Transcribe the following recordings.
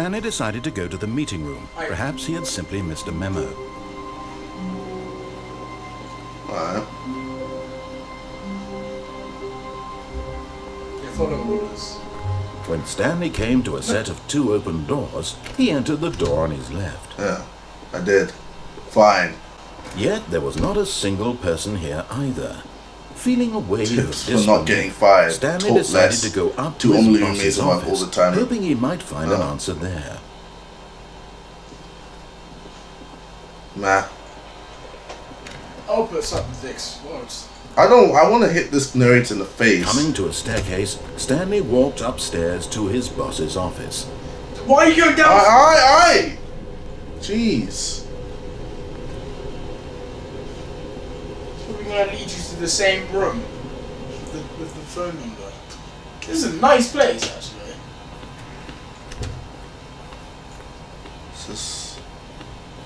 Stanley decided to go to the meeting room. Perhaps he had simply missed a memo. Alright. When Stanley came to a set of 2 open doors, he entered the door on his left. Yeah, I did. Fine. Yet there was not a single person here either. Feeling a wave of for not getting fired. Stanley Talk decided less. to go up to To his only boss's remain office, all the time. hoping he might find an answer there. Nah. I'll put something fixed. What? I want to hit this narrator in the face. Coming to a staircase, Stanley walked upstairs to his boss's office. Why are you going down? Aye. Jeez. We're going to lead you to the same room with the phone number. This is a nice place, actually. Is this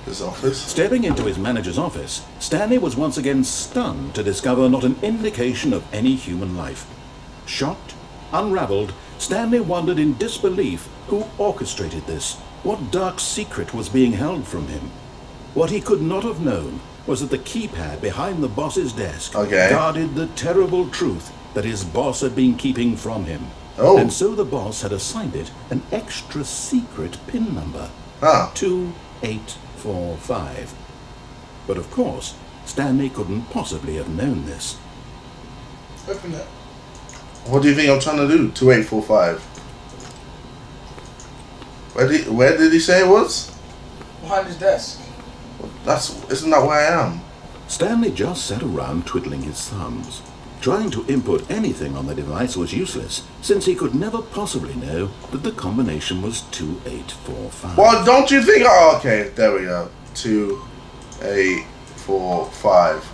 his office? Stepping into his manager's office, Stanley was once again stunned to discover not an indication of any human life. Shocked, unraveled, Stanley wondered in disbelief who orchestrated this. What dark secret was being held from him? What he could not have known was that the keypad behind the boss's desk guarded the terrible truth that his boss had been keeping from him. Oh. And so the boss had assigned it an extra secret PIN number. 2845. But of course, Stanley couldn't possibly have known this. Open it. What do you think I'm trying to do? 2845. Where did he say it was? Behind his desk. Isn't that where I am? Stanley just sat around twiddling his thumbs. Trying to input anything on the device was useless, since he could never possibly know that the combination was 2845. Well, don't you think? Oh, okay, there we go. 2845.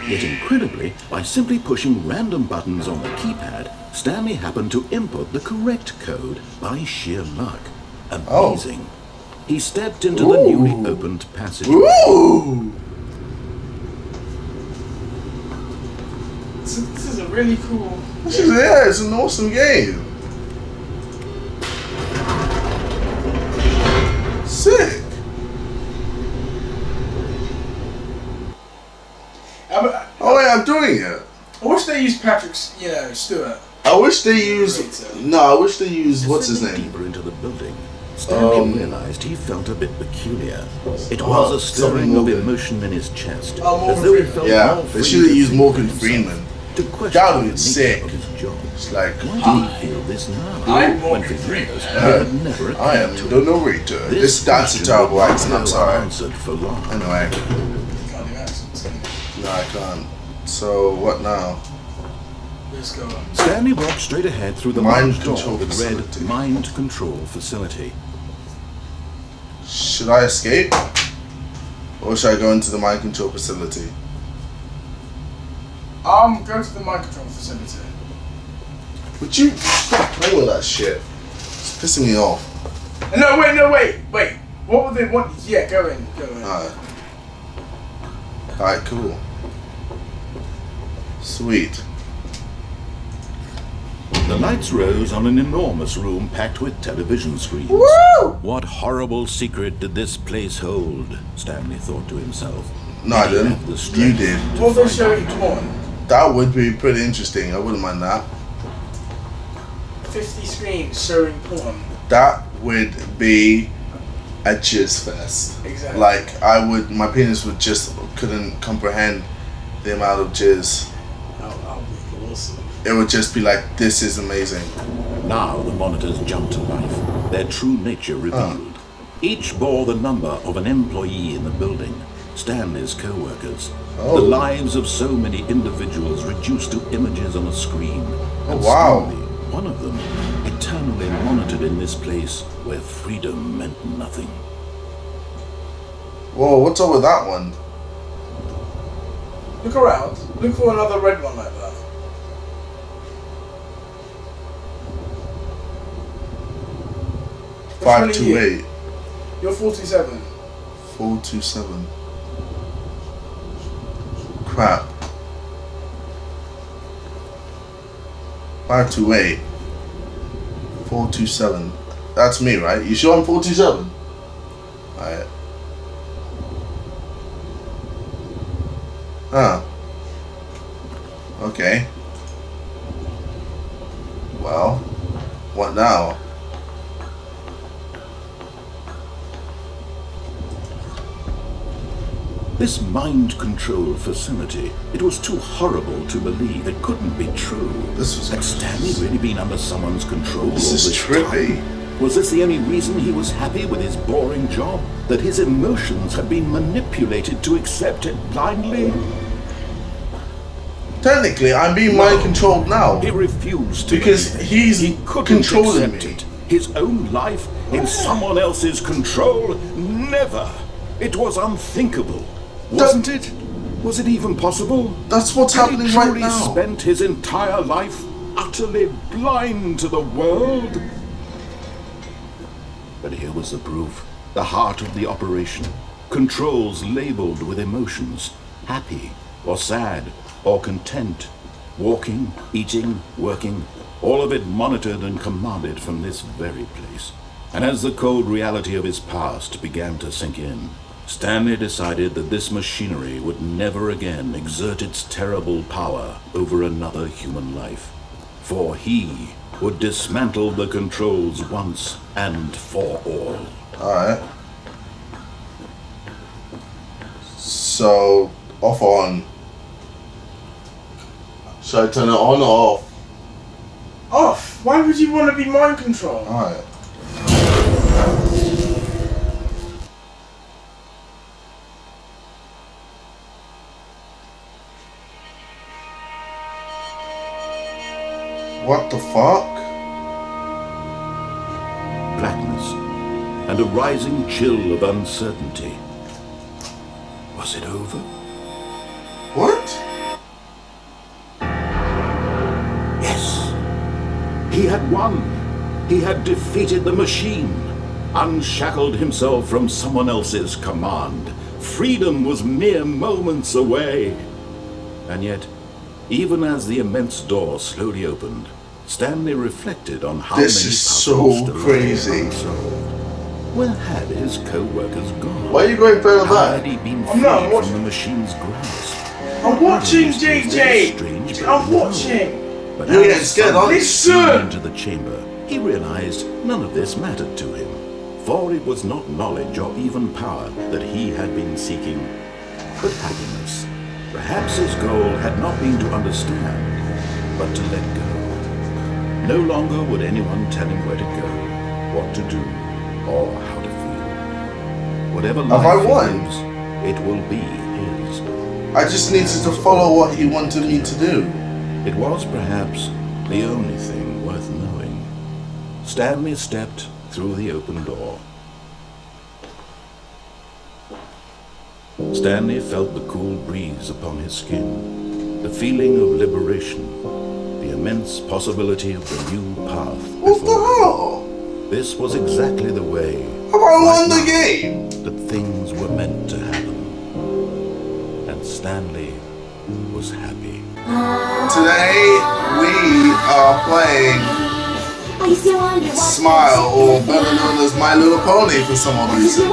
Yet incredibly, by simply pushing random buttons on the keypad, Stanley happened to input the correct code by sheer luck. Amazing. He stepped into the newly opened passage. Ooh! This is a really cool... Yeah, it's an awesome game. Sick. Oh yeah, I'm doing it. I wish they used Patrick's, Stewart. I wish they used... No, I wish they used... What's his name? Deeper into the building, Stanley realized he felt a bit peculiar. It was a stirring of emotion in his chest, as though he felt more free they should have used to Morgan think Freeman. to question That the would be nature sick. of his job. It's like, Why did he feel this now? I'm when Morgan for Freeman. years, it had never I am occurred to the him. narrator. That's a terrible accent, I'm sorry. Answered for long. Anyway, You can't do accents. no, I can't. So, what now? Let's go on. Stanley walked straight ahead through the Mind large door control that read facility. Mind Control Facility. Should I escape? Or should I go into the mind control facility? Go to the mind control facility. Would you stop playing with that shit? It's pissing me off. No, wait. What would they want? Yeah, go in. Alright, cool. Sweet. The lights rose on an enormous room packed with television screens. Woo! What horrible secret did this place hold? Stanley thought to himself. No, I Did he didn't. have the You strength did. to What if they're find showing out? porn? That would be pretty interesting. I wouldn't mind that. 50 screens showing porn. That would be a jizz fest. Exactly. Like, my penis would just couldn't comprehend the amount of jizz. That would be awesome. It would just be like, this is amazing. Now the monitors jumped to life, their true nature revealed. Each bore the number of an employee in the building, Stanley's co-workers. The lives of so many individuals reduced to images on a screen. And wow. Stanley, one of them, eternally monitored in this place where freedom meant nothing. Whoa, what's up with that one? Look around. Look for another red one like that. 528. You're 47. 427. Crap. 528. 427. That's me, right? You sure I'm 47? Alright. Huh. Okay. Well, what now? This mind control facility, it was too horrible to believe. It couldn't be true. This was Had Stanley really been under someone's control This all is this trippy. time? Was this the only reason he was happy with his boring job? That his emotions had been manipulated to accept it blindly? Technically, I'm being mind controlled now. He refused to Because believe it. he's he couldn't controlling accept me. it. His own life in someone else's control? Never. It was unthinkable. Wasn't it? Was it even possible? That's what's Had happening he right truly now. spent his entire life utterly blind to the world? But here was the proof. The heart of the operation. Controls labeled with emotions. Happy or sad or content. Walking, eating, working. All of it monitored and commanded from this very place. And as the cold reality of his past began to sink in, Stanley decided that this machinery would never again exert its terrible power over another human life. For he would dismantle the controls once and for all. Alright. So, off on. Should I turn it on or off? Off. Why would you want to be mind controlled? Alright. What the fuck? Blackness and a rising chill of uncertainty. Was it over? What? Yes. He had won. He had defeated the machine, unshackled himself from someone else's command. Freedom was mere moments away. And yet, even as the immense door slowly opened, Stanley reflected on how This many is puzzles so still lay crazy. unsolved. Where had his co-workers gone? Why are you going further How had back? he been I'm not freed watching. from the machine's grasp? I'm watching, It was very JJ. strange, but I'm no. watching. But You're as getting scared, sunlight aren't you? streamed Listen! into the chamber, he realized none of this mattered to him, for it was not knowledge or even power that he had been seeking, but happiness. Perhaps his goal had not been to understand, but to let go. No longer would anyone tell him where to go, what to do, or how to feel. Whatever Have I life he won? lives, it will be his. I just needed to follow what he wanted me to do. It was perhaps the only thing worth knowing. Stanley stepped through the open door. Stanley felt the cool breeze upon his skin, the feeling of liberation, the immense possibility of the new path What the before him. hell? This was exactly the way Have I won the right now, game? that things were meant to happen. And Stanley was happy. Today we are playing Smile, or better known as My Little Pony for some odd reason.